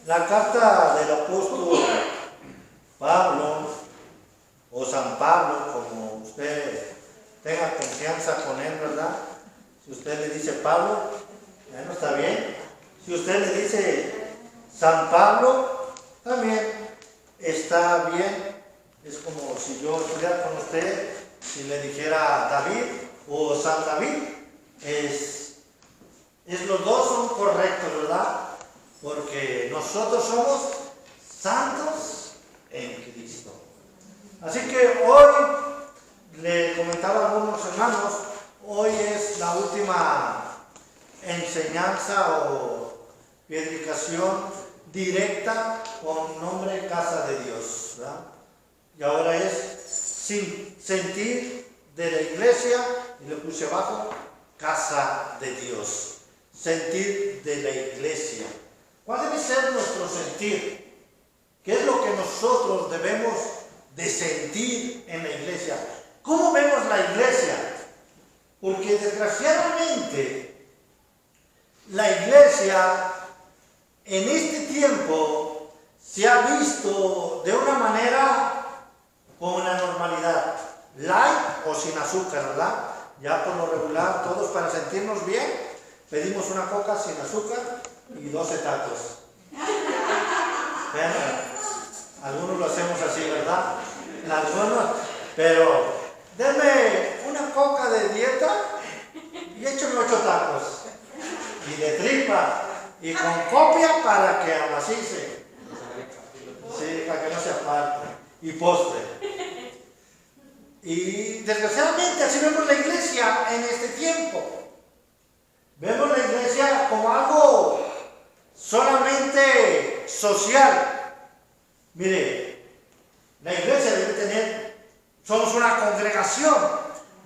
La carta del apóstol Pablo, o San Pablo, como usted tenga confianza con él, ¿verdad? Si usted le dice Pablo, ya no está bien. Si usted le dice San Pablo, también está bien. Es como si yo estuviera con usted, si le dijera David o San David, los dos son correctos, ¿verdad? Porque nosotros somos santos en Cristo. Así que hoy, le comentaba a algunos hermanos, hoy es la última enseñanza o predicación directa con nombre Casa de Dios, ¿verdad? Y ahora es sentir de la iglesia, y le puse abajo, Casa de Dios. Sentir de la iglesia. ¿Cuál debe ser nuestro sentir? ¿Qué es lo que nosotros debemos de sentir en la iglesia? ¿Cómo vemos la iglesia? Porque desgraciadamente la iglesia en este tiempo se ha visto de una manera como la normalidad, light o sin azúcar, ¿verdad? Ya por lo regular, todos para sentirnos bien, pedimos una coca sin azúcar y 12 tacos. Bueno, algunos lo hacemos así, ¿verdad? Algunos, pero denme una coca de dieta y échame 8 tacos. Y de tripa, y con copia para que amacice. Sí, para que no se aparte. Y postre. Y desgraciadamente así vemos la iglesia en este tiempo. Vemos la iglesia como algo solamente social. Mire, la iglesia debe tener, somos una congregación,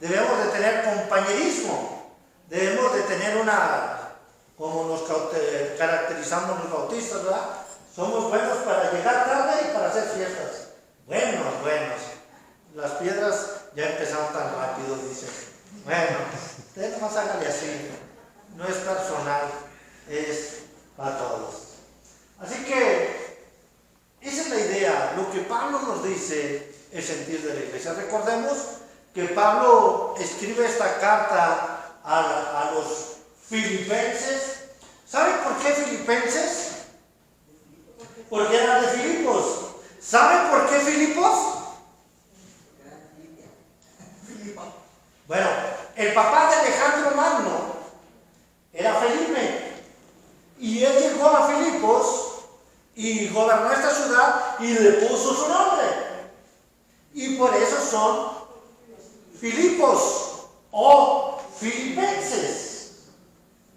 debemos de tener compañerismo, debemos de tener como nos caracterizamos los bautistas, ¿verdad? Somos buenos para llegar tarde y para hacer fiestas. Buenos. Las piedras ya empezaron tan rápido, dicen. Bueno, usted nomás hágale así. No es personal, es para todos. Así que, esa es la idea. Lo que Pablo nos dice, el sentir de la iglesia. Recordemos que Pablo escribe esta carta a los filipenses. ¿Saben por qué filipenses? Porque eran de Filipos. ¿Saben por qué Filipos? Bueno, el papá de Alejandro Magno era Felipe. Y él llegó a Filipos y gobernó esta ciudad y le puso su nombre. Y por eso son Filipos o filipenses.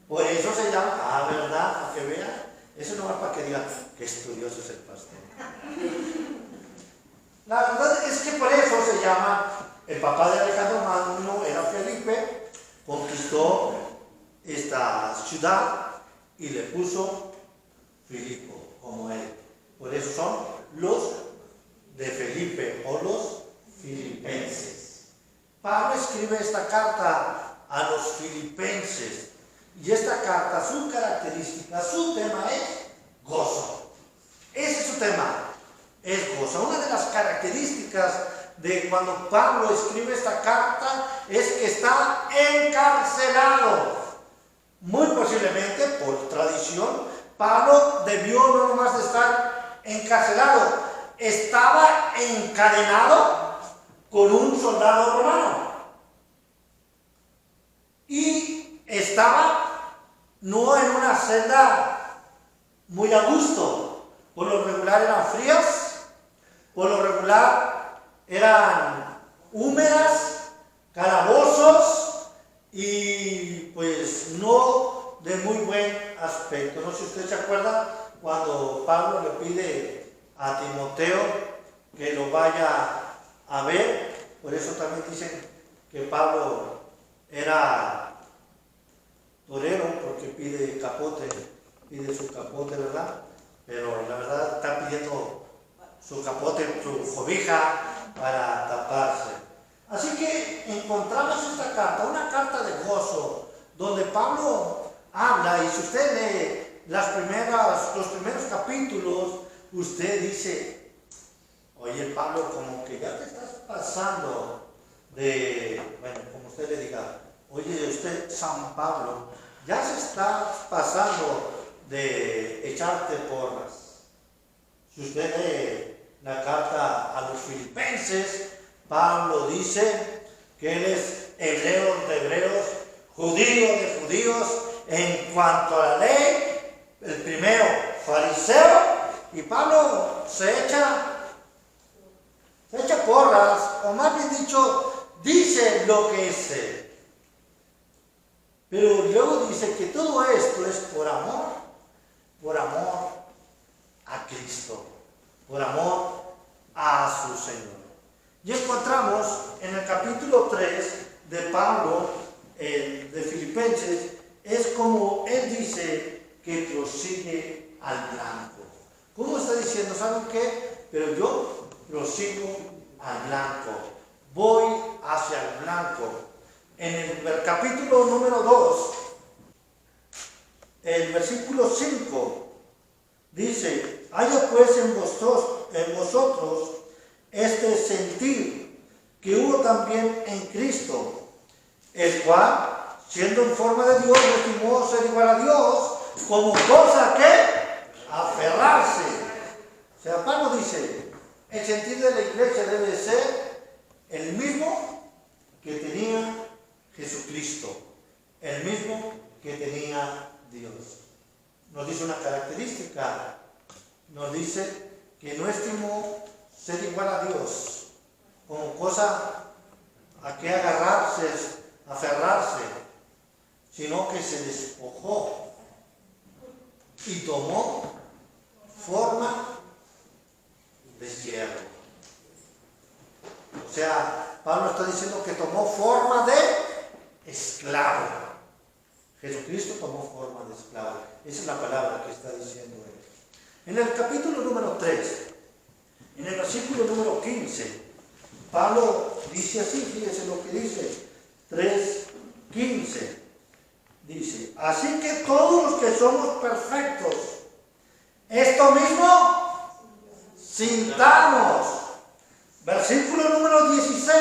Por eso se llama, ¿verdad? Para que vean. Eso no va para que digan que estudioso es el pastor. La verdad es que por eso se llama, el papá de Alejandro Magno era Felipe, conquistó esta ciudad y le puso Filipo como él. Por eso son los de Felipe o los filipenses. Pablo escribe esta carta a los filipenses. Y esta carta, su característica, su tema es gozo. Ese es su tema, es gozo. Una de las características de cuando Pablo escribe esta carta es que está encarcelado. Muy posiblemente, por tradición, Pablo debió no nomás de estar encarcelado, estaba encadenado con un soldado romano. Y estaba no en una celda muy a gusto. Por lo regular eran frías, por lo regular eran húmedas, calabozos y pues no de muy buen aspecto. No sé si usted se acuerda cuando Pablo le pide a Timoteo que lo vaya a ver. Por eso también dicen que Pablo era torero, porque pide capote, pide su capote, ¿verdad? Pero la verdad está pidiendo su capote, su cobija para taparse. Así que encontramos esta carta, una carta de gozo, donde Pablo habla, y si usted lee los primeros capítulos, usted dice, oye Pablo, como que ya te estás pasando de, bueno, como usted le diga, oye usted San Pablo, ya se está pasando de echarte porras. Si usted lee la carta a los filipenses, Pablo dice que él es hebreo de hebreos, judío de judíos, en cuanto a la ley, el primero fariseo, y Pablo se echa porras, o más bien dicho, dice lo que es él. Pero luego dice que todo esto es por amor a Cristo, por amor a su Señor. Y encontramos en el capítulo 3 de Pablo, de Filipenses, es como él dice que prosigue al blanco. ¿Cómo está diciendo? ¿Saben qué? Pero yo prosigo al blanco, voy hacia el blanco. En el capítulo número 2, el versículo 5, dice, haya pues en vosotros este sentir que hubo también en Cristo, el cual, siendo en forma de Dios, no estimó ser igual a Dios como cosa que aferrarse. O sea, Pablo dice, el sentir de la iglesia debe ser el mismo que tenía Jesucristo, el mismo que tenía Dios. Nos dice una característica, nos dice que no estimó ser igual a Dios como cosa a que agarrarse, aferrarse, sino que se despojó y tomó forma de siervo. O sea, Pablo está diciendo que tomó forma de esclavo. Jesucristo tomó forma de esclavo. Esa es la palabra que está diciendo él. En el capítulo número 3, en el versículo número 15, Pablo dice así, fíjese lo que dice, 3:15. Dice, así que todos los que somos perfectos, esto mismo sintamos. Versículo número 16,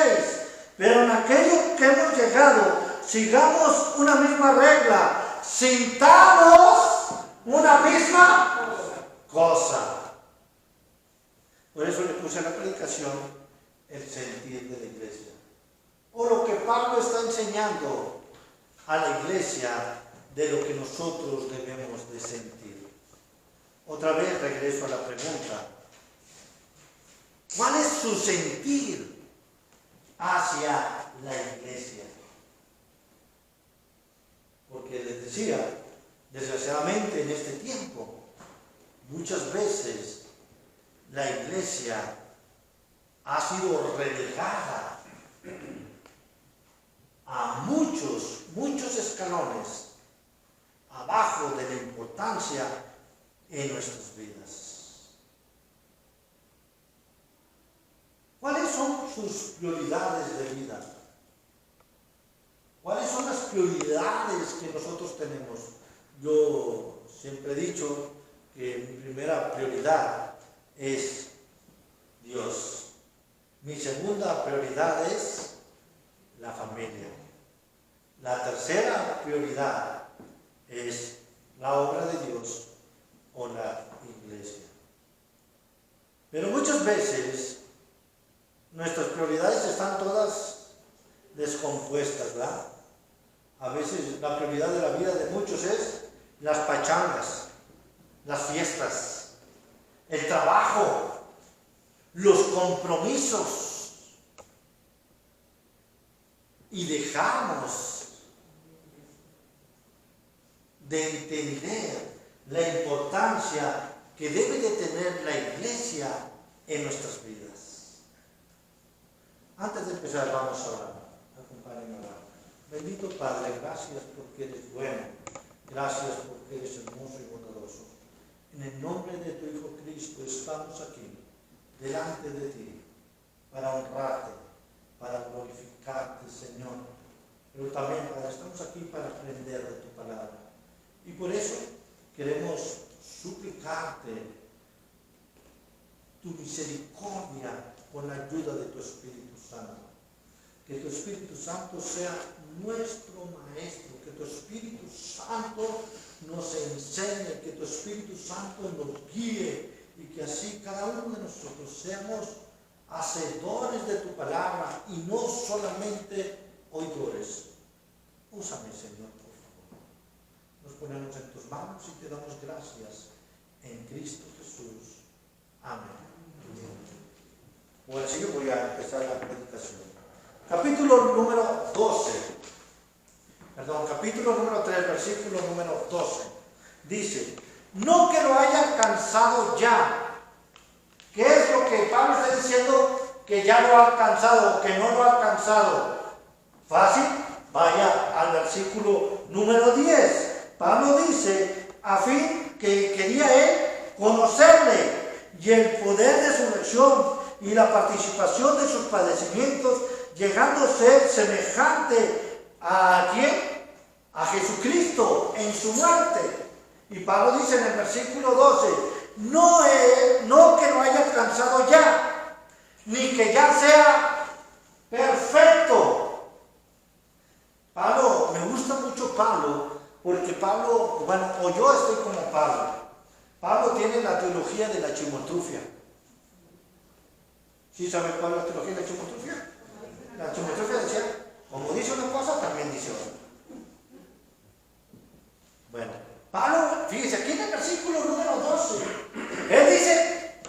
pero en aquello que hemos llegado, sigamos una misma regla, sintamos una misma cosa. Por eso le puse a la predicación el sentir de la iglesia. O lo que Pablo está enseñando a la iglesia de lo que nosotros debemos de sentir. Otra vez regreso a la pregunta. ¿Cuál es su sentir hacia la iglesia? Porque les decía, desgraciadamente en este tiempo, muchas veces la iglesia ha sido relegada a muchos escalones abajo de la importancia en nuestras vidas. ¿Cuáles son sus prioridades de vida? ¿Cuáles son las prioridades que nosotros tenemos? Yo siempre he dicho que mi primera prioridad es Dios. Mi segunda prioridad es la familia. La tercera prioridad es la obra de Dios o la iglesia. Pero muchas veces nuestras prioridades están todas descompuestas, ¿verdad? A veces la prioridad de la vida de muchos es las pachangas, las fiestas, el trabajo, los compromisos. Y dejamos de entender la importancia que debe de tener la iglesia en nuestras vidas. Antes de empezar, vamos a orar. Acompáñenme a orar. Bendito Padre, gracias porque eres bueno. Gracias porque eres hermoso y bondadoso. En el nombre de tu Hijo Cristo estamos aquí, delante de ti, para honrarte, para glorificarte, Señor. Pero también estamos aquí para aprender de tu palabra. Y por eso queremos suplicarte tu misericordia con la ayuda de tu Espíritu Santo. Que tu Espíritu Santo sea nuestro Maestro, que tu Espíritu Santo nos enseñe, que tu Espíritu Santo nos guíe y que así cada uno de nosotros seamos hacedores de tu palabra y no solamente oidores. Úsame, Señor, por favor. Nos ponemos en tus manos y te damos gracias en Cristo Jesús. Amén. Bueno, así que voy a empezar la predicación. Capítulo número 3, versículo número 12. Dice, no que lo haya alcanzado ya. ¿Qué es lo que Pablo está diciendo que ya lo ha alcanzado o que no lo ha alcanzado? Fácil, vaya al versículo número 10. Pablo dice, a fin que quería él conocerle y el poder de su elección y la participación de sus padecimientos, llegando a ser semejante a ¿quién? A Jesucristo en su muerte. Y Pablo dice en el versículo 12, no que lo haya alcanzado ya, ni que ya sea perfecto. Pablo, me gusta mucho Pablo, porque Pablo, bueno, o yo estoy como Pablo. Pablo tiene la teología de la chimotrufia. ¿Sí saben cuál es la teología de la chimotrufia? La chimotrufia decía, como dice una cosa, también dice otra. Bueno, Pablo, fíjese, aquí en el versículo número 12, él dice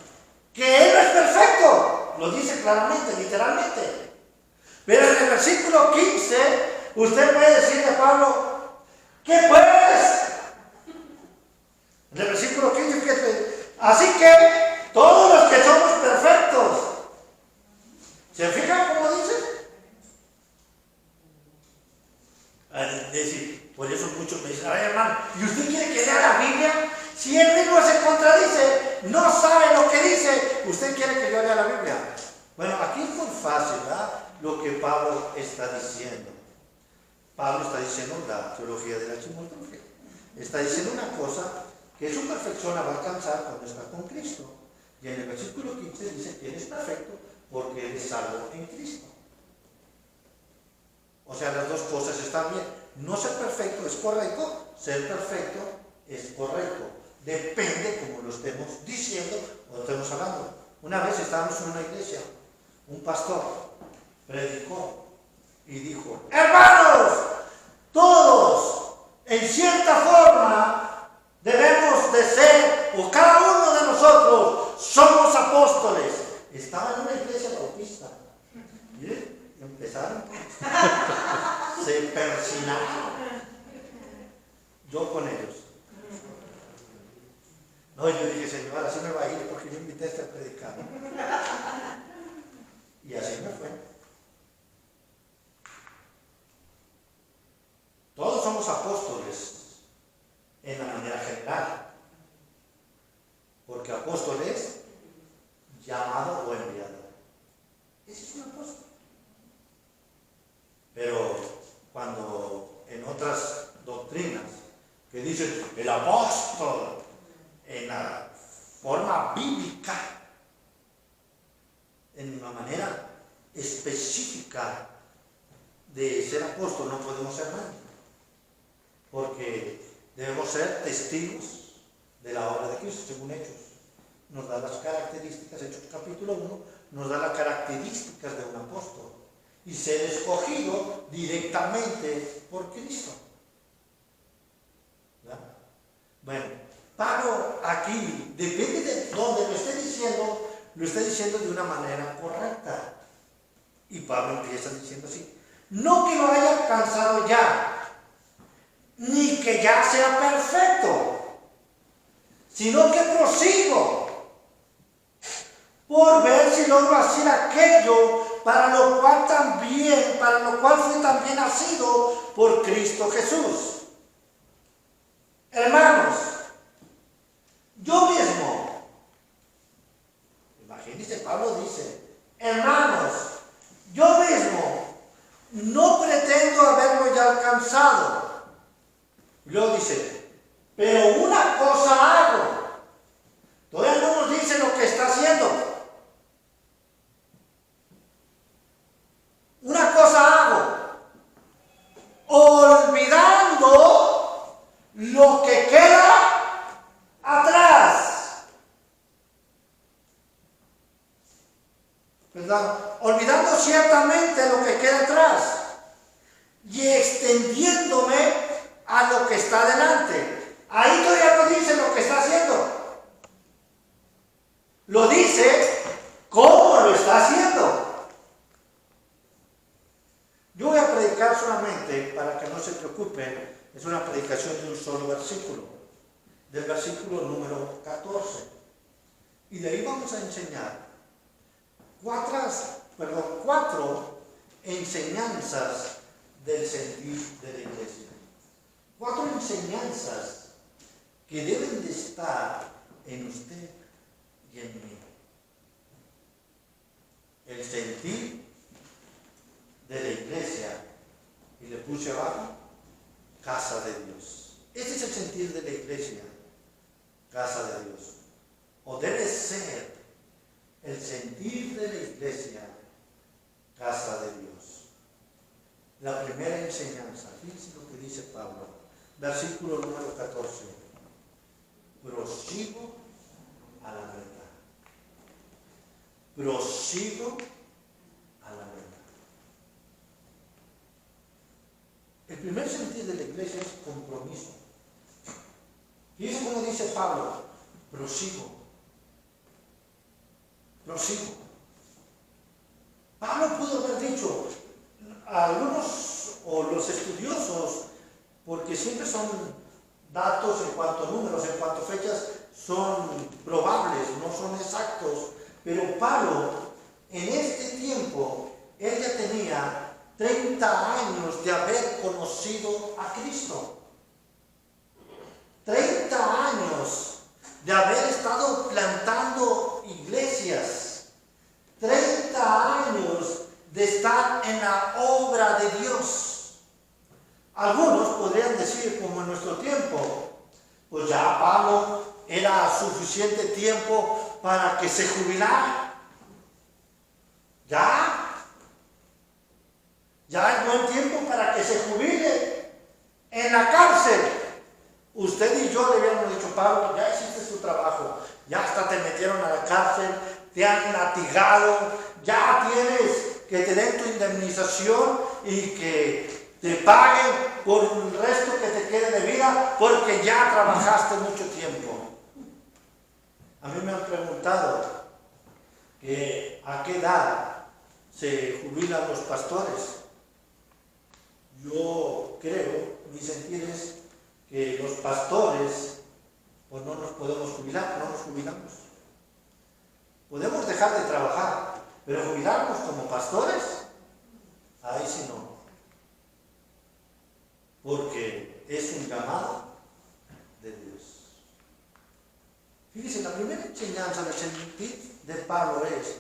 que él no es perfecto. Lo dice claramente, literalmente. Pero en el versículo 15, usted puede decirle a Pablo, ¿qué pues? En el versículo 15, fíjate, así que todos los que somos perfectos, ¿se fijan cómo dice? Es decir, por eso muchos me dicen, a ver hermano, ¿y usted quiere que lea la Biblia? Si él mismo se contradice, no sabe lo que dice, ¿usted quiere que yo lea la Biblia? Bueno, aquí es muy fácil, ¿verdad? Lo que Pablo está diciendo. Pablo está diciendo la teología de la chimotrufia. Está diciendo una cosa que su perfección la va a alcanzar cuando está con Cristo. Y en el versículo 15 dice que eres perfecto porque eres salvo en Cristo. O sea, las dos cosas están bien. No ser perfecto es correcto, ser perfecto es correcto. Depende como lo estemos diciendo o estemos hablando. Una vez estábamos en una iglesia, un pastor predicó y dijo, hermanos, todos en cierta forma debemos de ser, o cada uno de nosotros somos apóstoles. Estaba en una iglesia bautista. Miren, empezaron, se persinaron. Yo con ellos. No, yo dije, Señor, así me va a ir porque yo invité a este a predicar. Y así me fue. Todos somos apóstoles en la manera general. Porque apóstol es llamado o enviado. Ese es un apóstol. Pero cuando en otras doctrinas que dicen el apóstol en la forma bíblica, en una manera específica de ser apóstol, no podemos ser nadie. Porque debemos ser testigos de la obra de Cristo, según Hechos. Nos da las características, Hechos capítulo 1, nos da las características de un apóstol. Y ser escogido directamente por Cristo. ¿Verdad? Bueno, Pablo aquí, depende de donde lo esté diciendo de una manera correcta. Y Pablo empieza diciendo así, no que lo haya alcanzado ya, ni que ya sea perfecto, sino que prosigo por ver si logro hacer aquello para lo cual fui también nacido por Cristo Jesús. Hermanos, yo mismo, imagínense, Pablo dice, hermanos, yo mismo no pretendo haberlo ya alcanzado. Y luego dice, pero una ¿verdad? Olvidando ciertamente lo que queda atrás y extendiéndome a lo que está delante. Ahí todavía no dice lo que está haciendo. Lo dice cómo lo está haciendo. Yo voy a predicar solamente, para que no se preocupen, es una predicación de un solo versículo, del versículo número 14. Y de ahí vamos a enseñar cuatro enseñanzas del sentir de la iglesia. 4 enseñanzas que deben de estar en usted y en mí. El sentir de la iglesia, y le puse abajo, casa de Dios. Este es el sentir de la iglesia, casa de Dios. O debe ser el sentir de la iglesia, casa de Dios. La primera enseñanza, fíjense lo que dice Pablo, versículo número 14. Prosigo a la meta. Prosigo a la meta. El primer sentido de la iglesia es compromiso. Fíjense cómo dice Pablo, prosigo. Prosigo. Pablo pudo haber dicho, algunos o los estudiosos, porque siempre son datos en cuanto a números, en cuanto a fechas, son probables, no son exactos, pero Pablo en este tiempo, él ya tenía 30 años de haber conocido a Cristo. 30 años de haber estado plantando iglesias. 30 años de estar en la obra de Dios. Algunos podrían decir, como en nuestro tiempo, pues ya Pablo era suficiente tiempo para que se jubilara. Ya es buen tiempo para que se jubile en la cárcel. Usted y yo le habíamos dicho, Pablo, ya hiciste tu trabajo, ya hasta te metieron a la cárcel, te han latigado, ya tienes que te den tu indemnización y que te paguen por el resto que te quede de vida porque ya trabajaste mucho tiempo. A mí me han preguntado que a qué edad se jubilan los pastores. Yo creo, mi sentir es que los pastores, pues no nos podemos jubilar, no nos jubilamos. Podemos dejar de trabajar, pero jubilarnos como pastores, ahí sí no. Porque es un llamado de Dios. Fíjense, la primera enseñanza del sentir de Pablo es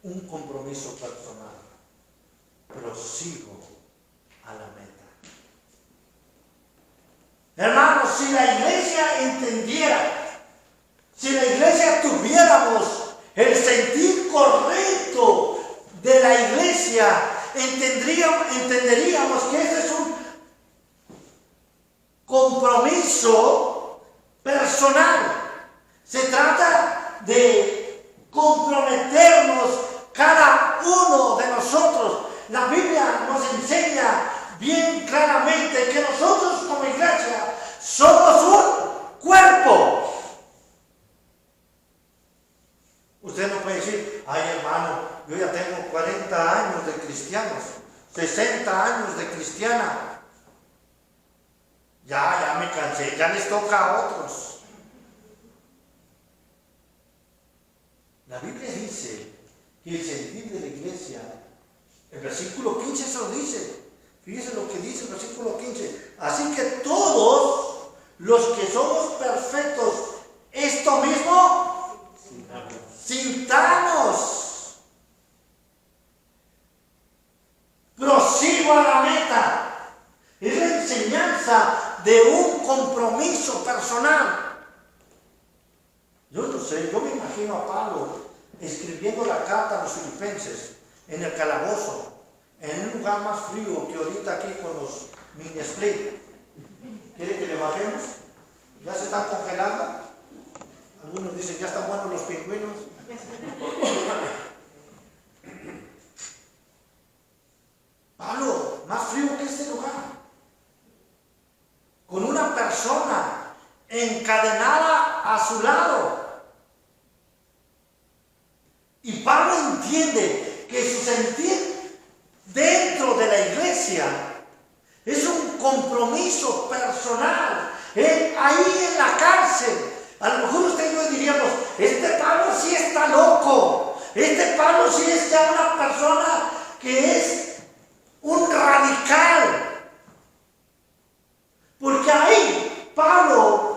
un compromiso personal. Prosigo a la meta. Hermanos, si la iglesia entendiera, si la iglesia tuviéramos el sentir correcto de la iglesia, entenderíamos que ese es un compromiso personal. Se trata de comprometernos cada uno de nosotros. La Biblia nos enseña bien claramente que nosotros como iglesia somos un cuerpo. Usted no puede decir, ay hermano, yo ya tengo 40 años de cristianos, 60 años de cristiana. Ya me cansé, ya les toca a otros. La Biblia dice que el sentir de la iglesia, el versículo 15 se lo dice. Fíjense lo que dice el versículo 15. Así que todos los que somos perfectos, esto mismo, sintamos. Prosigo a la meta. Es la enseñanza de un compromiso personal. Yo no sé, yo me imagino a Pablo escribiendo la carta a los filipenses en el calabozo, en un lugar más frío que ahorita aquí con los mini split. ¿Quiere que le bajemos? ¿Ya se están congelando? Algunos dicen, ya están buenos los pingüinos. lado. Y Pablo entiende que su sentir dentro de la iglesia es un compromiso personal. Ahí en la cárcel, a lo mejor usted y yo diríamos, este Pablo sí está loco, este Pablo sí es ya una persona que es un radical. Porque ahí Pablo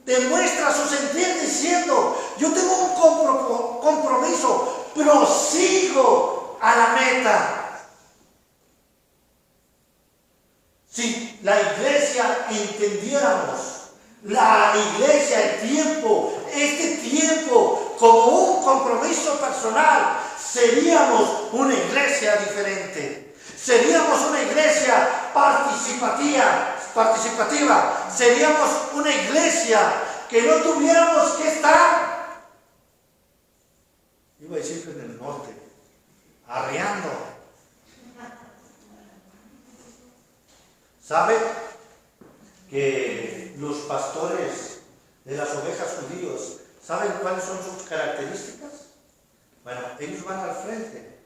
demuestra su sentir diciendo, yo tengo un compromiso, prosigo a la meta. Si la iglesia entendiéramos, la iglesia, el tiempo, este tiempo como un compromiso personal, seríamos una iglesia diferente. Seríamos una iglesia participativa. Seríamos una iglesia que no tuviéramos que estar, iba a decir en el norte, arreando. ¿Sabe que los pastores de las ovejas judíos, ¿saben cuáles son sus características? Bueno, ellos van al frente,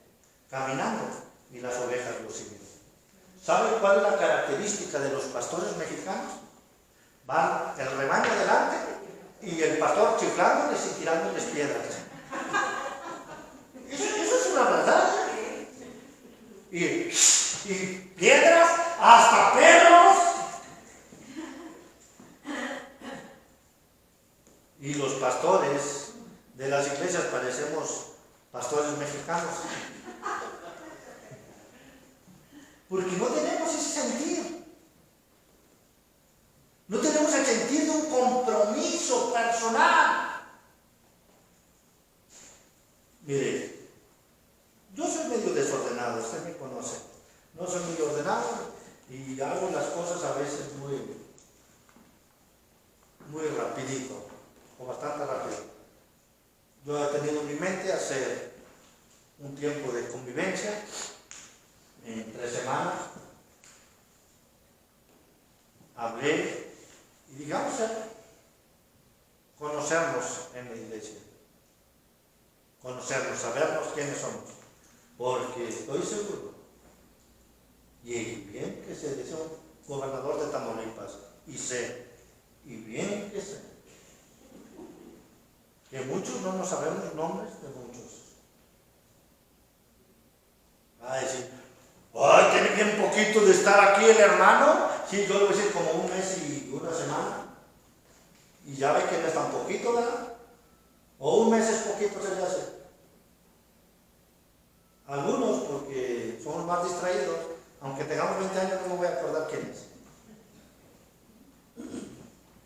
caminando, y las ovejas los siguen. ¿Saben cuál es la característica de los pastores mexicanos? Van el rebaño adelante y el pastor chiflándoles y tirándoles piedras. Eso es una verdad. Y piedras, hasta perros. Y los pastores de las iglesias parecemos pastores mexicanos. Porque no tenemos ese sentir. No tenemos el sentir de un compromiso personal. Mire, yo soy medio desordenado, usted me conoce. No soy muy ordenado y hago las cosas a veces muy rapidito, o bastante rápido. Yo he tenido en mi mente hacer un tiempo de convivencia en 3 semanas. Hablé y digamos conocernos en la iglesia, conocernos, sabernos quiénes somos, porque estoy seguro, y bien que sé, dice un gobernador de Tamaulipas, y bien que sé, que muchos no nos sabemos nombres de muchos. Va a decir, ¡ay, tiene bien poquito de estar aquí el hermano! Sí, yo lo voy a decir como 1 mes y 1 semana. Y ya ve que no es tan poquito, ¿verdad? O 1 mes es poquito, se le hace. Algunos, porque somos más distraídos, aunque tengamos 20 años, no me voy a acordar quién es.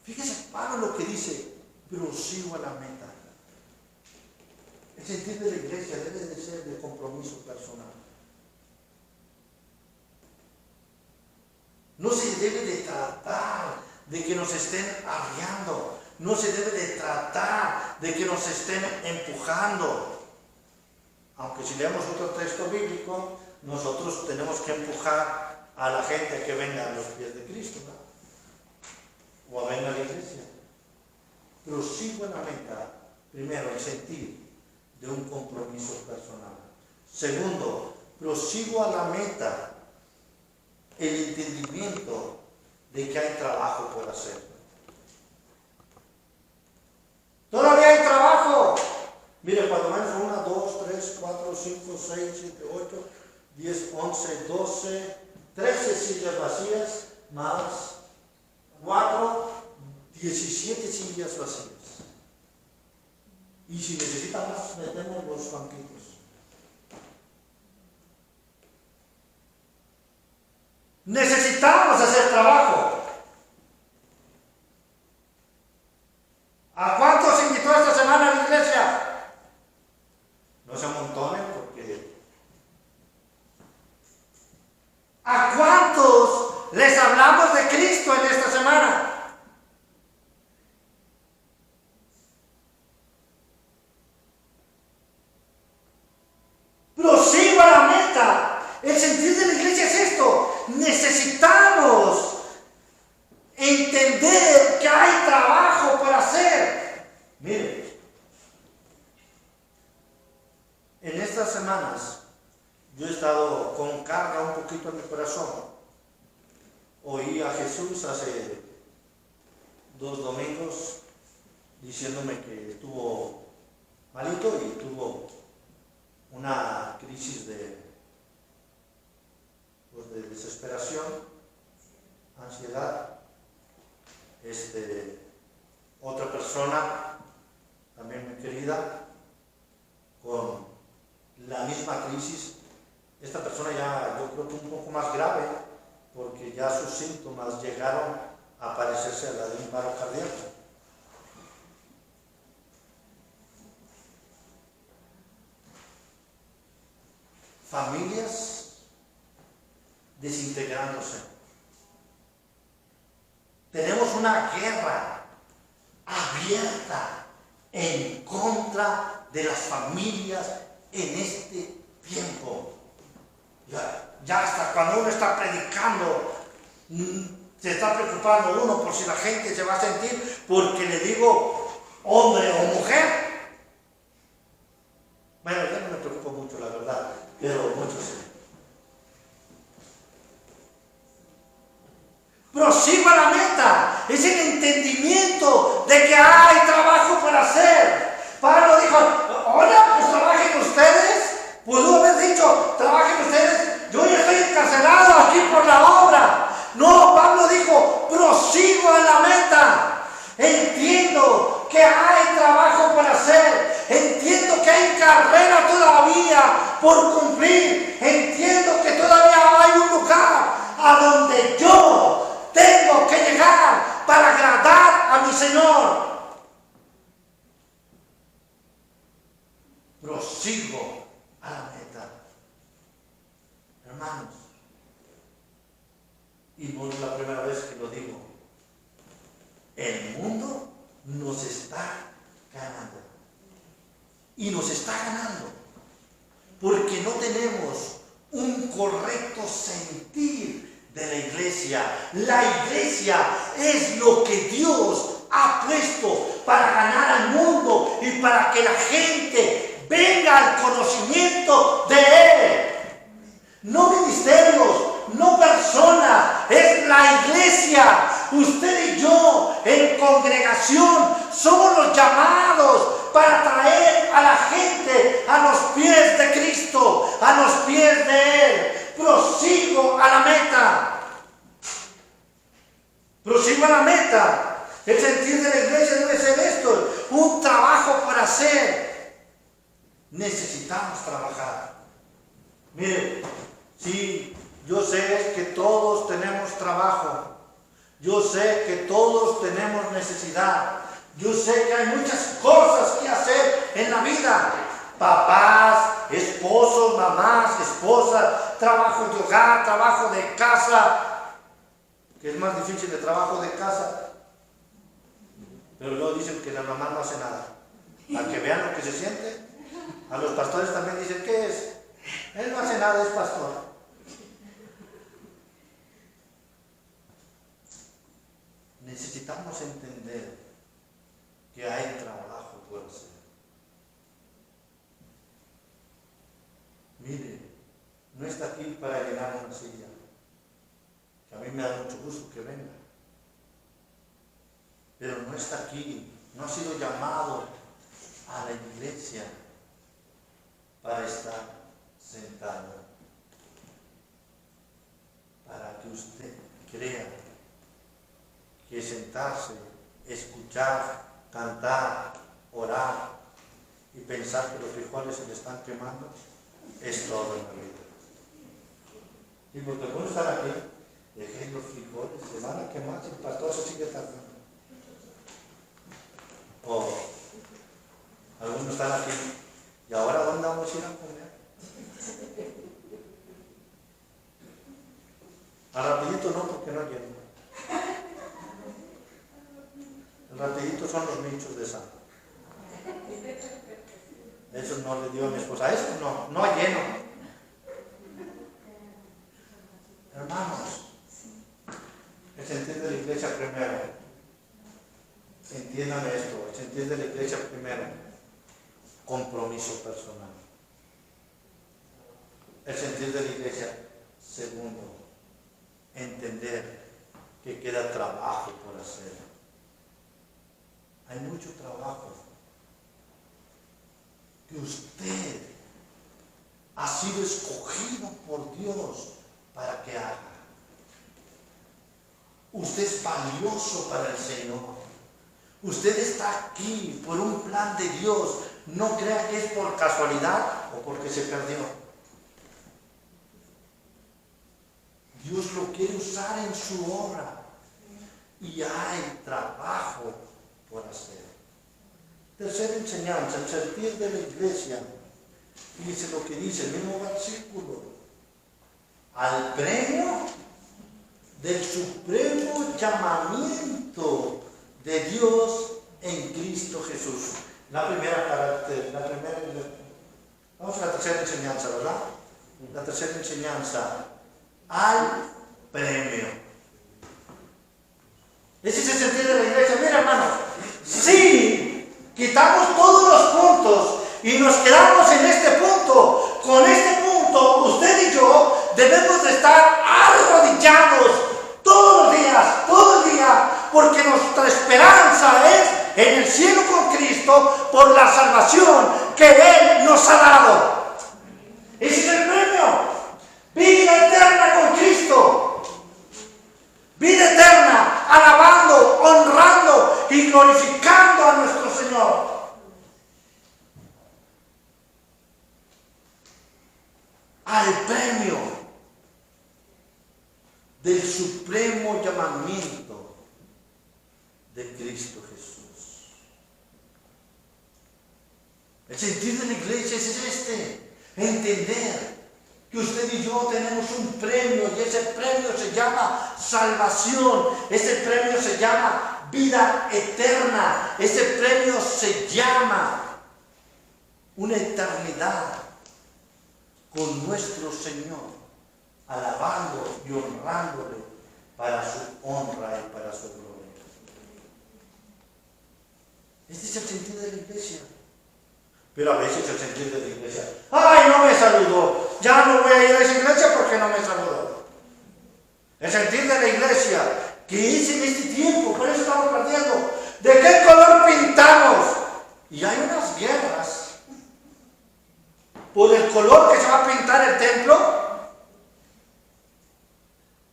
Fíjese, Pablo lo que dice, prosigo a la meta. El sentir de la iglesia debe de ser de compromiso personal. No se debe de tratar de que nos estén arriando. No se debe de tratar de que nos estén empujando. Aunque si leemos otro texto bíblico, nosotros tenemos que empujar a la gente que venga a los pies de Cristo, ¿no? O a venga a la iglesia. Prosigo en la meta. Primero, el sentir de un compromiso personal. Segundo, prosigo a la meta. El entendimiento de que hay trabajo por hacer. Todavía hay trabajo. Mire, cuando menos 1, 2, 3, 4, 5, 6, 7, 8, 10, 11, 12, 13 sillas vacías, más 4, 17 sillas vacías. Y si necesita más, metemos los banquitos. Necesitamos hacer trabajo. ¿A cuántos invitó esta semana a la iglesia? No se amontonen porque... ¿A cuántos les hablamos de Cristo en esta semana? Prosigo a la meta. El sentido de la iglesia es esto. Necesitamos Mire, en estas semanas yo he estado con carga un poquito en mi corazón. Oí a Jesús hace 2 domingos diciéndome que estuvo malito y tuvo una crisis de desesperación, ansiedad. Otra persona, también muy querida, con la misma crisis. Esta persona ya, yo creo que un poco más grave, porque ya sus síntomas llegaron a parecerse a la de un paro cardíaco. Familias desintegrándose. Tenemos una guerra abierta en contra de las familias en este tiempo. Ya hasta cuando uno está predicando, se está preocupando uno por si la gente se va a sentir porque le digo hombre o mujer. Bueno, yo no me preocupo mucho, la verdad, pero muchos sí. Prosigo a la meta, es el entendimiento de que hay trabajo por hacer. Pablo dijo, hola, pues trabajen ustedes. Pudo haber dicho, trabajen ustedes, yo ya estoy encarcelado aquí por la obra. No, Pablo dijo, prosigo a la meta. Entiendo que hay trabajo por hacer. Entiendo que hay carrera todavía por cumplir. Entiendo que todavía hay un lugar a donde yo tengo que llegar para agradar a mi Señor. Prosigo a la meta. Hermanos, y no es la primera vez que lo digo, el mundo nos está ganando. Y nos está ganando porque no tenemos un correcto sentir de la iglesia. La iglesia es lo que Dios ha puesto para ganar al mundo y para que la gente venga al conocimiento de Él. No ministerios, no personas, es la iglesia. Usted y yo en congregación somos los llamados para traer a la gente a los pies de Cristo, a los pies de Él. Prosigo a la meta. Prosigo a la meta. El sentir de la iglesia debe ser esto, un trabajo por hacer. Necesitamos trabajar. Mire, sí, yo sé que todos tenemos trabajo. Yo sé que todos tenemos necesidad. Yo sé que hay muchas cosas que hacer en la vida. Papás, esposos, mamás, esposas, trabajo de hogar, trabajo de casa. Que es más difícil el trabajo de casa. Pero luego dicen que la mamá no hace nada. Para que vean lo que se siente. A los pastores también dicen, ¿qué es? Él no hace nada, es pastor. Necesitamos entender que hay trabajo por hacer. Mire, no está aquí para llenar una silla, que a mí me da mucho gusto que venga, pero no está aquí, no ha sido llamado a la iglesia para estar sentado, para que usted crea que sentarse, escuchar, cantar, orar y pensar que los frijoles se le están quemando es todo en la vida. Y porque algunos están aquí, dejen los frijoles, se van a quemar si el pastor se sigue tardando. O algunos están aquí, ¿y ahora dónde vamos a ir a comer? A rapidito no, porque no lleno. El rapidito son los nichos de sal. Eso no le dio a mi esposa. A eso no lleno. Hermanos, el sentir de la iglesia primero. entiéndame esto, el sentir de la iglesia primero, compromiso personal. El sentir de la iglesia, segundo, entender que queda trabajo por hacer. Hay mucho trabajo que usted ha sido escogido por Dios para que haga. Usted es valioso para el Señor. Usted está aquí por un plan de Dios. No crea que es por casualidad o porque se perdió. Dios lo quiere usar en su obra. Y hay trabajo por hacer. Tercera enseñanza, el sentir de la iglesia. Fíjese lo que dice el mismo versículo. Al premio del supremo llamamiento de Dios en Cristo Jesús. Vamos a la tercera enseñanza, ¿verdad? La tercera enseñanza, al premio. Ese es el sentido de la iglesia. Mira, hermanos, si quitamos todos los puntos y nos quedamos en este punto, con este punto, usted y yo debemos de estar arrodillados todos los días, todo el día, porque nuestra esperanza es en el cielo con Cristo por la salvación que Él nos ha dado. Ese es el premio. Vida eterna con Cristo. Vida eterna, alabando, honrando y glorificando a nuestro Señor. Al premio del supremo llamamiento de Cristo Jesús. El sentido de la iglesia es este, entender que usted y yo tenemos un premio y ese premio se llama salvación, ese premio se llama vida eterna, ese premio se llama una eternidad con nuestro Señor, alabando y honrándole para su honra y para su gloria. Este es el sentido de la iglesia. Pero a veces el sentido de la iglesia, ¡ay, no me saludó! Ya no voy a ir a esa iglesia porque no me saludó. El sentir de la iglesia, que es en este tiempo, por eso estamos perdiendo. ¿De qué color pintamos? Y hay unas guerras por el color que se va a pintar el templo.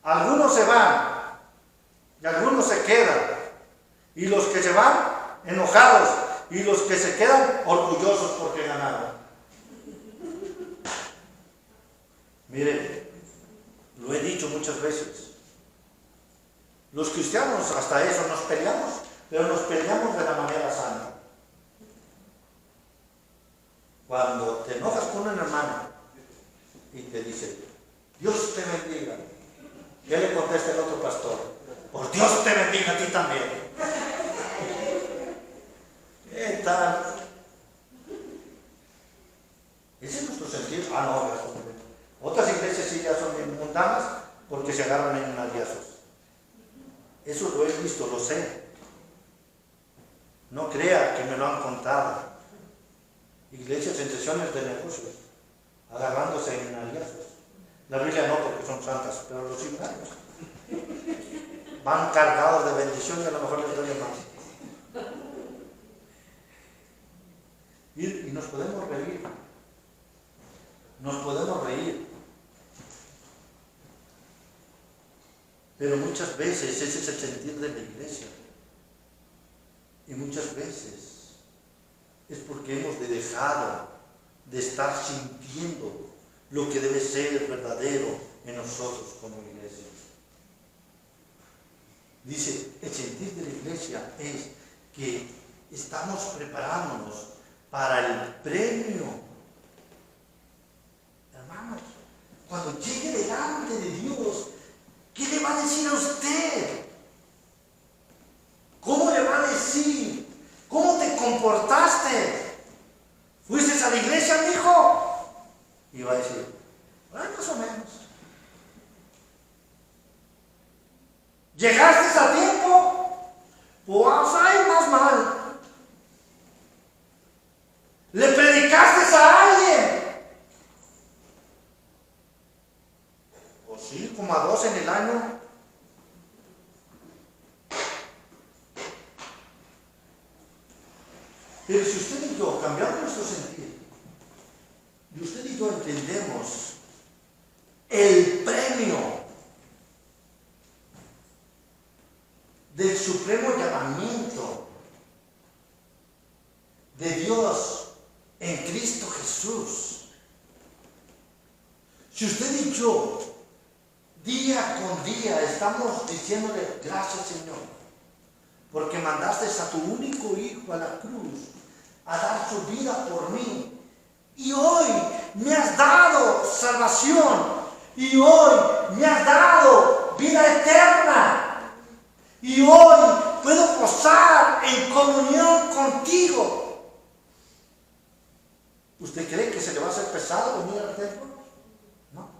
Algunos se van y algunos se quedan. Y los que se van, enojados. Y los que se quedan, orgullosos porque ganaron. Mire, lo he dicho muchas veces. Los cristianos hasta eso nos peleamos, pero nos peleamos de la manera sana. Cuando te enojas con un hermano y te dice, Dios te bendiga, ¿qué le contesta el otro pastor? Por Dios te bendiga a ti también. ¿Qué tal? Ese es nuestro sentido. No, otras iglesias sí ya son bien mundanas porque se agarran en aliazos. Eso lo he visto, lo sé. No crea que me lo han contado. Iglesias en sesiones de negocios, agarrándose en alianzas. La Biblia no, porque son santas, pero los seminarios van cargados de bendición y a lo mejor les duele más. Y nos podemos reír. Nos podemos reír. Pero muchas veces ese es el sentir de la iglesia. Y muchas veces es porque hemos dejado de estar sintiendo lo que debe ser verdadero en nosotros como iglesia. Dice, el sentir de la iglesia es que estamos preparándonos para el premio. Hermanos, cuando llegue delante de Dios, ¿qué le va a decir a usted? ¿Cómo le va a decir? ¿Cómo te comportaste? ¿Fuiste a la iglesia, mi hijo? Y va a decir, más o menos. ¿Llegaste a tiempo? Pues hay más mal. Le predicaste a alguien. Pues sí, como a 2 en el año. Pero si usted y yo cambiamos nuestro sentido, y usted y yo entendemos el premio del supremo llamamiento de Dios en Cristo Jesús, si usted y yo día con día estamos diciéndole gracias, Señor, porque mandaste a tu único Hijo a la cruz a dar su vida por mí, y hoy me has dado salvación, y hoy me has dado vida eterna, y hoy puedo gozar en comunión contigo. ¿Usted cree que se le va a hacer pesado venir al templo? No.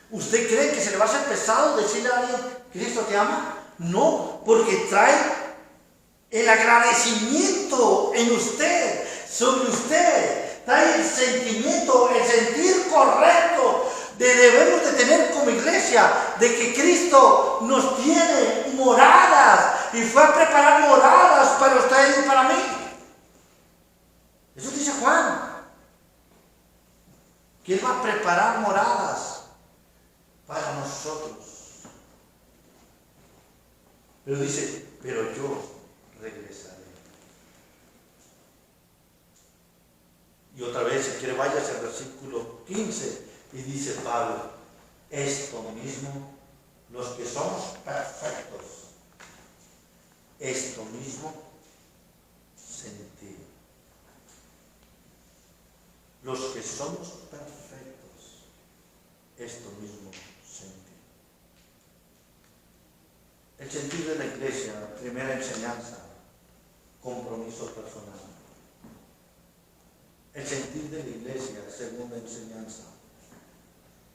¿Usted cree que se le va a hacer pesado decirle a alguien, Cristo te ama? No, porque trae el agradecimiento en usted, sobre usted, trae el sentimiento, el sentir correcto debemos de tener como iglesia, de que Cristo nos tiene moradas y fue a preparar moradas para ustedes y para mí. Eso dice Juan, que Él va a preparar moradas para nosotros. Pero dice, pero yo regresaré. Y otra vez, si quiere, váyase al versículo 15 y dice Pablo, esto mismo, los que somos perfectos, esto mismo sentir. Los que somos perfectos, esto mismo sentir. El sentir de la iglesia, primera enseñanza, compromiso personal. El sentir de la iglesia, segunda enseñanza,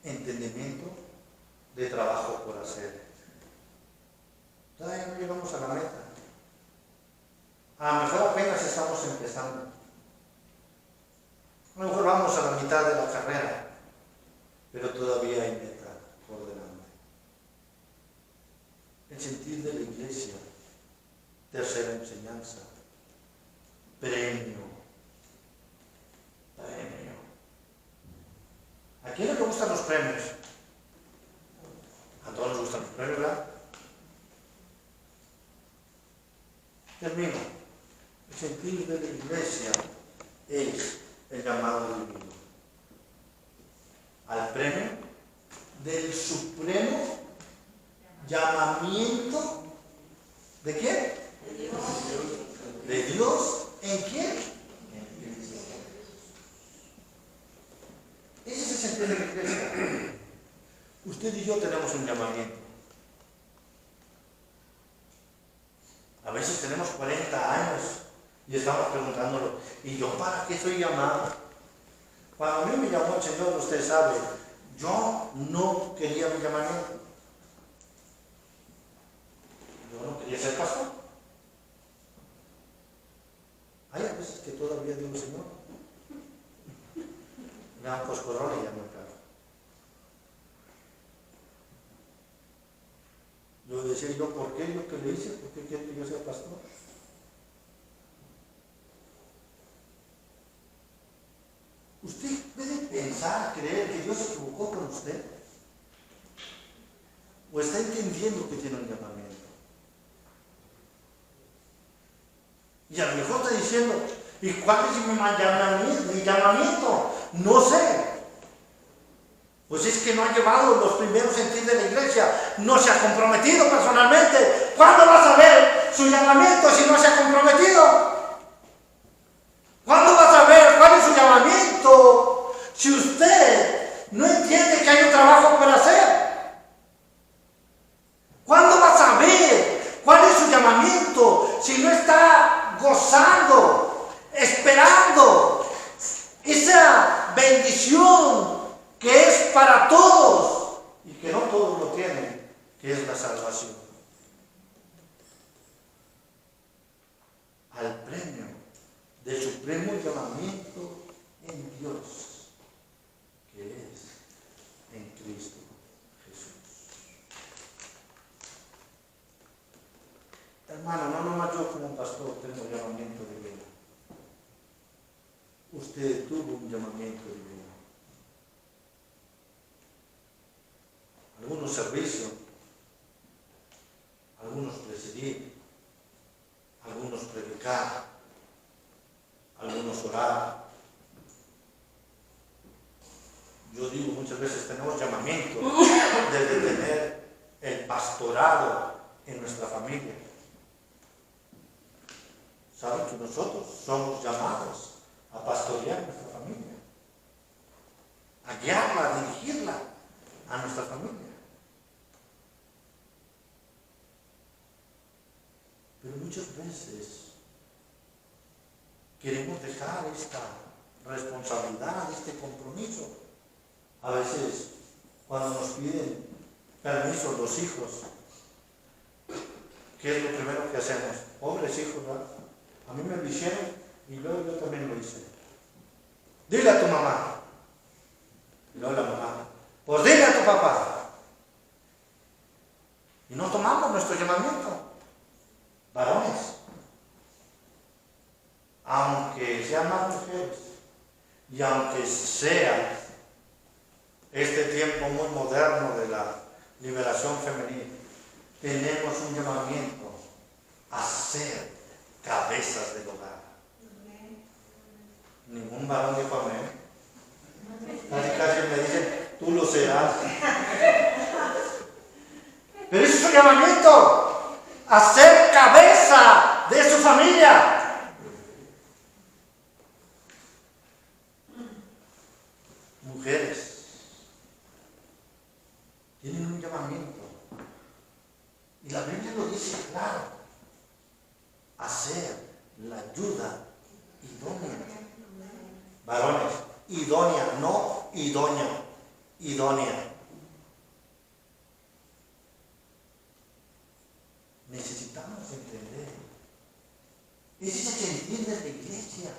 entendimiento de trabajo por hacer. Todavía no llegamos a la meta. A lo mejor apenas estamos empezando. A lo mejor vamos a la mitad de la carrera, pero todavía hay meta por delante. El sentir de la iglesia, tercera enseñanza, premio. ¿A quién le gustan los premios? A todos nos gustan los premios, ¿verdad? Termino. El sentir de la iglesia es el llamado divino al premio del supremo llamamiento ¿de quién? De Dios. ¿De Dios en quién? Ese es el sentido de la iglesia. Usted y yo tenemos un llamamiento. A veces tenemos 40 años y estamos preguntándolo, ¿y yo para qué soy llamado? Cuando a mí me llamó el Señor, usted sabe, yo no quería mi llamamiento. Yo no quería ser pastor. Hay a veces que todavía digo, Señor, me dan coscorrón y ya me acabo. Yo decía, ¿yo por qué? ¿Yo qué le hice? ¿Por qué quiere que yo sea pastor? ¿Usted puede pensar, creer que Dios se equivocó con usted? ¿O está entendiendo que tiene un llamamiento? Y a lo mejor está diciendo, ¿y cuál es mi llamamiento? No sé. Pues es que no ha llevado los primeros sentidos de la iglesia, no se ha comprometido personalmente. ¿Cuándo va a saber su llamamiento si no se ha comprometido? ¿Cuándo va a saber cuál es su llamamiento si usted no entiende que hay un trabajo por hacer? ¿Cuándo va a saber cuál es su llamamiento si no está gozando, esperando esa bendición que es para todos y que no todos lo tienen, que es la salvación? supremo llamamiento en Dios, que es en Cristo Jesús. Hermano, no nomás yo como pastor tengo llamamiento divino. Usted tuvo un llamamiento divino. Algunos servicios, algunos presidir, algunos predicar, algunos orar. Yo digo muchas veces tenemos llamamiento desde tener el pastorado en nuestra familia. ¿Saben que nosotros somos llamados a pastorear nuestra familia? A guiarla, a dirigirla a nuestra familia. Pero muchas veces queremos dejar esta responsabilidad, este compromiso. A veces, cuando nos piden permiso los hijos, ¿qué es lo primero que hacemos? Pobres hijos, ¿verdad? A mí me lo hicieron y luego yo también lo hice. Dile a tu mamá. Y luego la mamá, pues dile a tu papá. Y no tomamos nuestro llamamiento. Varones, aunque sean más mujeres y aunque sea este tiempo muy moderno de la liberación femenina, tenemos un llamamiento a ser cabezas del hogar. Ningún varón dijo amén. Casi me dicen, tú lo serás. Pero ese es su llamamiento. A ser cabeza de su familia. Mujeres tienen un llamamiento y la Biblia lo dice claro: a ser la ayuda idónea. Varones, idónea, no idónea, idónea. Necesitamos entender. Ese es el sentir de la iglesia.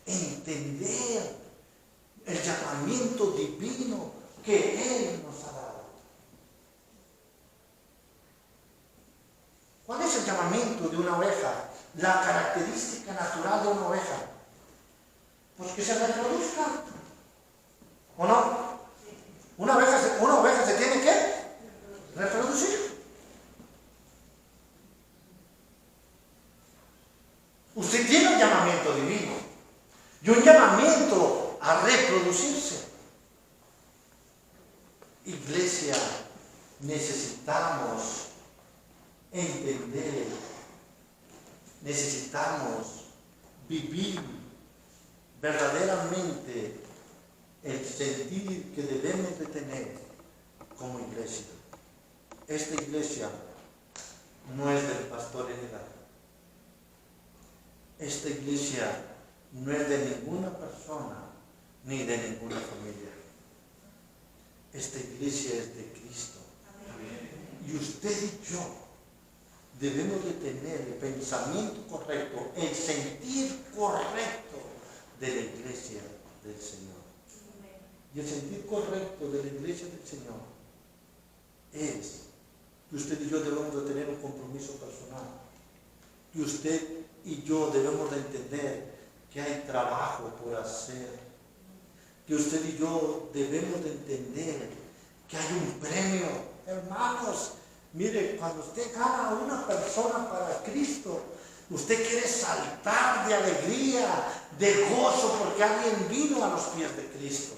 Entender el llamamiento divino que Él nos ha dado. ¿Cuál es el llamamiento de una oveja? La característica natural de una oveja. Pues que se reproduzca. ¿O no? Una oveja se tiene que reproducir. Usted tiene un llamamiento divino y un llamamiento a reproducirse. Iglesia, necesitamos entender, necesitamos vivir verdaderamente el sentir que debemos de tener como iglesia. Esta iglesia no es del pastor heredado. Esta iglesia no es de ninguna persona ni de ninguna familia. Esta iglesia es de Cristo. Y usted y yo debemos de tener el pensamiento correcto, el sentir correcto de la iglesia del Señor. Y el sentir correcto de la iglesia del Señor es que usted y yo debemos de tener un compromiso personal. Que usted y yo debemos de entender que hay trabajo por hacer. Que usted y yo debemos de entender que hay un premio. Hermanos, mire, cuando usted gana a una persona para Cristo, usted quiere saltar de alegría, de gozo, porque alguien vino a los pies de Cristo.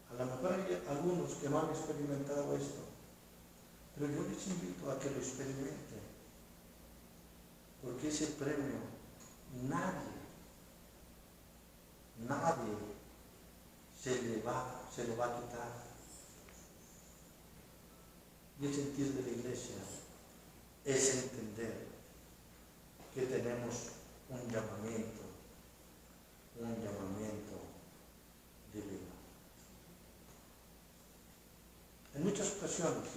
A lo mejor hay algunos que no han experimentado esto, pero yo les invito a que lo experimenten. Porque ese premio nadie se lo va a quitar. Y el sentir de la iglesia es entender que tenemos un llamamiento divino. En muchas ocasiones,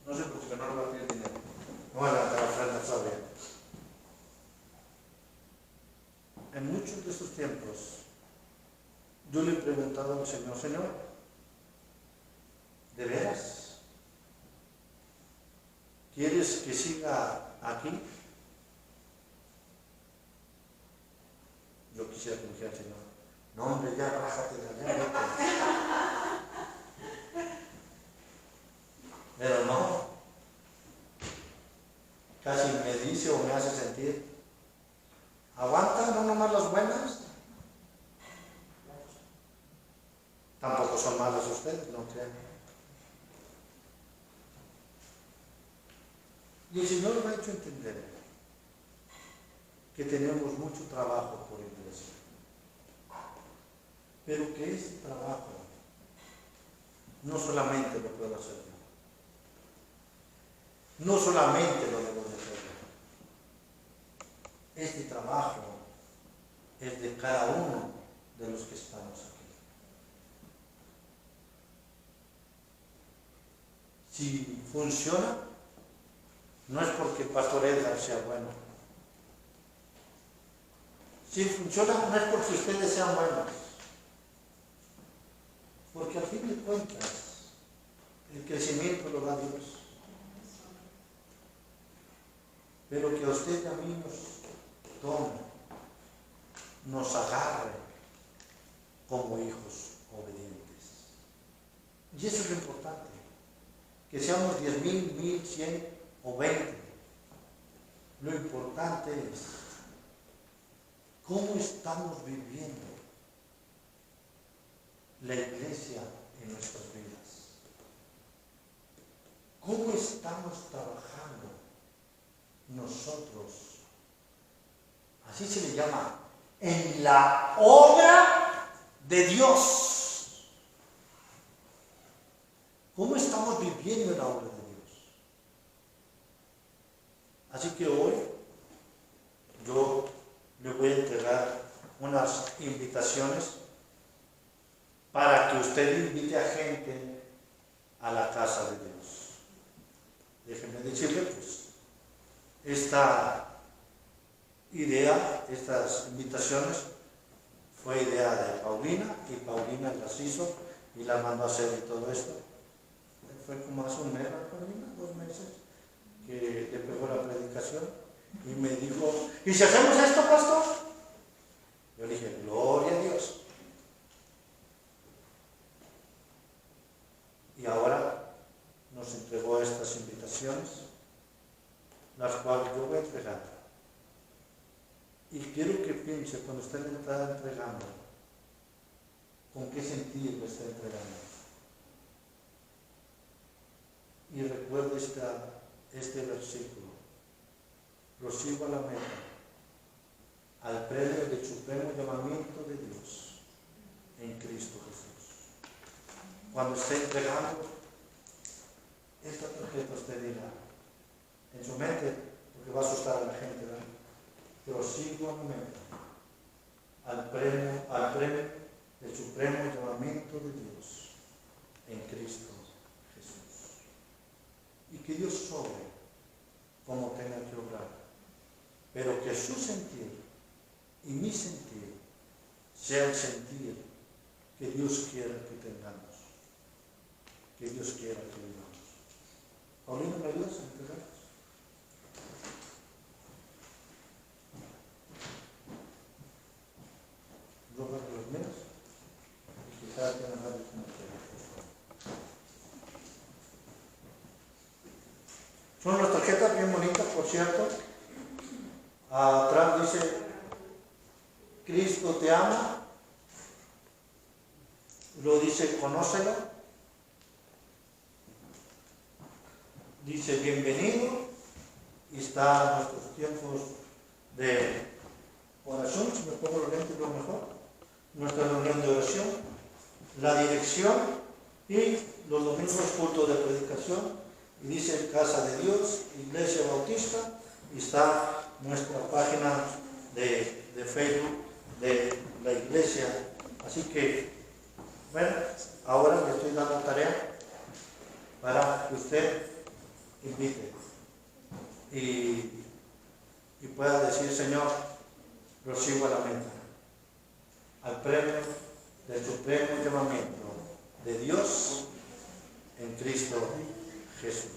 no sé por qué no lo va a pedir dinero. tiempos, yo le he preguntado al Señor, Señor, ¿de veras quieres que siga aquí? Yo quisiera que me dijera el Señor, no hombre, ya rájate de allá, vete. Pero no, casi me dice o me hace sentir, aguanta, no nomás las buenas. Tampoco son malas ustedes, no crean. Y el Señor me ha hecho entender que tenemos mucho trabajo por iglesia, pero que este trabajo no solamente lo puedo hacer yo, no solamente lo debo de hacer yo. Este trabajo es de cada uno de los que estamos aquí. Si funciona, no es porque el pastor Edgar sea bueno. Si funciona, no es porque ustedes sean buenos. Porque al fin de cuentas, el crecimiento lo da Dios. Pero que a usted y a mí nos tome, nos agarre como hijos obedientes. Y eso es lo importante. Que seamos 10,000, 1,000, 100 o 20. Lo importante es cómo estamos viviendo la iglesia en nuestras vidas. Cómo estamos trabajando nosotros. Así se le llama, en la obra de Dios. ¿Cómo estamos viviendo en la obra de Dios? Así que hoy yo le voy a entregar unas invitaciones para que usted invite a gente a la casa de Dios. Déjenme decirle, pues, esta idea, estas invitaciones, fue idea de Paulina, y Paulina las hizo y las mandó a hacer y todo esto. Fue como hace un mes, Paulina, 2 meses, que le pegó la predicación y me dijo, ¿y si hacemos esto, pastor? Yo le dije, gloria a Dios. Y ahora nos entregó estas invitaciones, las cuales yo voy a entregar. Y quiero que piense, cuando usted le está entregando, ¿con qué sentido lo está entregando? Y recuerde este versículo. Prosigo a la meta, al premio del supremo llamamiento de Dios en Cristo Jesús. Cuando esté entregando esta tarjeta, usted dirá, en su mente, porque va a asustar a la gente, ¿verdad? Prosigo a la meta, al premio del supremo llamamiento de Dios en Cristo Jesús. Y que Dios sobre como tenga que obrar, pero que su sentir y mi sentir sea el sentir que Dios quiera que tengamos, que Dios quiera que vivamos. Paulina, ¿me ayudas a entregar? Yo creo que los míos, y quizás tengan varios como ustedes. Son unas tarjetas bien bonitas, por cierto. Atrás dice, Cristo te ama. Lo dice, conócelo. Dice, bienvenido. Y está nuestros tiempos de oración, si me pongo los lentes lo mejor. Nuestra reunión de oración, la dirección y los domingos culto de predicación. Y dice Casa de Dios, Iglesia Bautista, y está nuestra página de Facebook de la iglesia. Así que, bueno, ahora le estoy dando tarea para que usted invite y pueda decir, Señor, prosigo a la meta, al premio del supremo llamamiento de Dios en Cristo Jesús.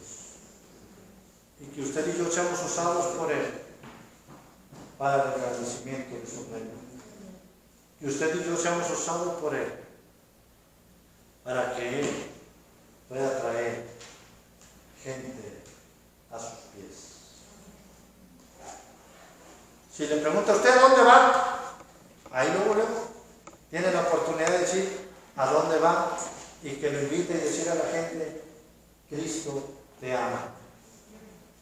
Y que usted y yo seamos usados por Él para el agradecimiento de su reino. Que usted y yo seamos usados por Él para que Él pueda traer gente a sus pies. Si le pregunta a usted a dónde va, ahí luego tiene la oportunidad de decir a dónde va y que lo invite y decir a la gente: Cristo te ama.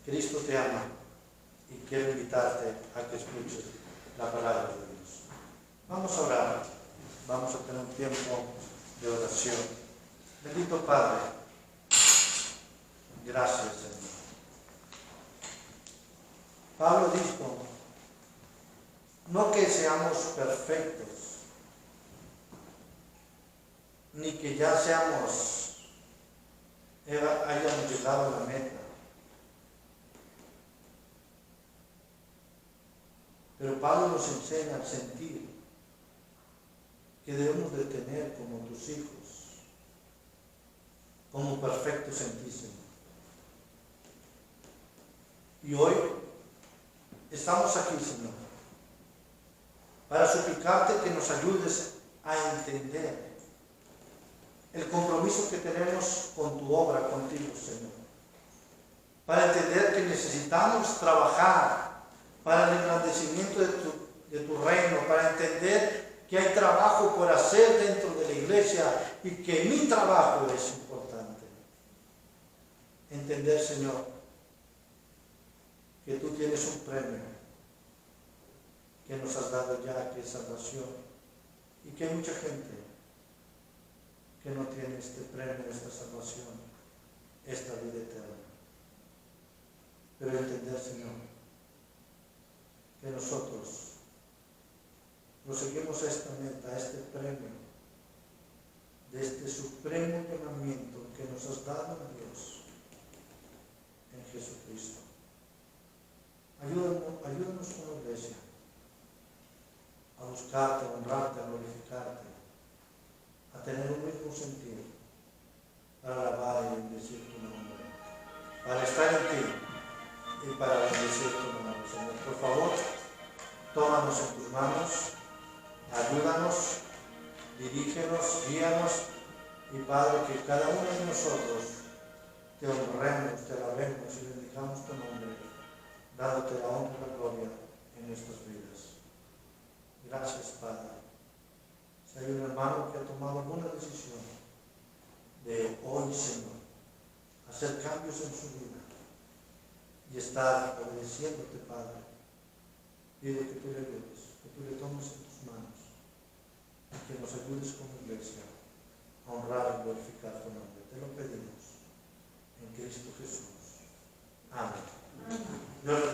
Cristo te ama y quiero invitarte a que escuches la palabra de Dios. Vamos a orar, vamos a tener un tiempo de oración. Bendito Padre, gracias Señor. Pablo dijo, no que seamos perfectos, ni que ya hayamos llegado a la meta. Pero Pablo nos enseña a sentir que debemos de tener como tus hijos, como perfectos en ti, Señor. Y hoy estamos aquí, Señor, para suplicarte que nos ayudes a entender el compromiso que tenemos con tu obra, contigo, Señor. Para entender que necesitamos trabajar para el engrandecimiento de tu reino, para entender que hay trabajo por hacer dentro de la iglesia y que mi trabajo es importante. Entender, Señor, que tú tienes un premio que nos has dado ya, que es salvación, y que hay mucha gente que no tiene este premio, esta salvación, esta vida eterna. Pero entender, Señor, que nosotros proseguimos a esta meta, a este premio, de este supremo llamamiento que nos has dado a Dios en Jesucristo. Ayúdanos como iglesia a buscarte, a honrarte, a glorificarte, a tener un mismo sentido para alabar y bendecir tu nombre, para estar en ti y para bendecir tu nombre, Señor. Por favor, tómanos en tus manos, ayúdanos, dirígenos, guíanos, y Padre, que cada uno de nosotros te honremos, te alabemos y bendijamos tu nombre, dándote la honra y la gloria en nuestras vidas. Gracias, Padre. Si hay un hermano que ha tomado alguna decisión de hoy, Señor, hacer cambios en su vida y estar obedeciéndote, Padre, pido que tú le ayudes, que tú le tomes en tus manos y que nos ayudes como iglesia a honrar y glorificar tu nombre. Te lo pedimos en Cristo Jesús. Amén. Dios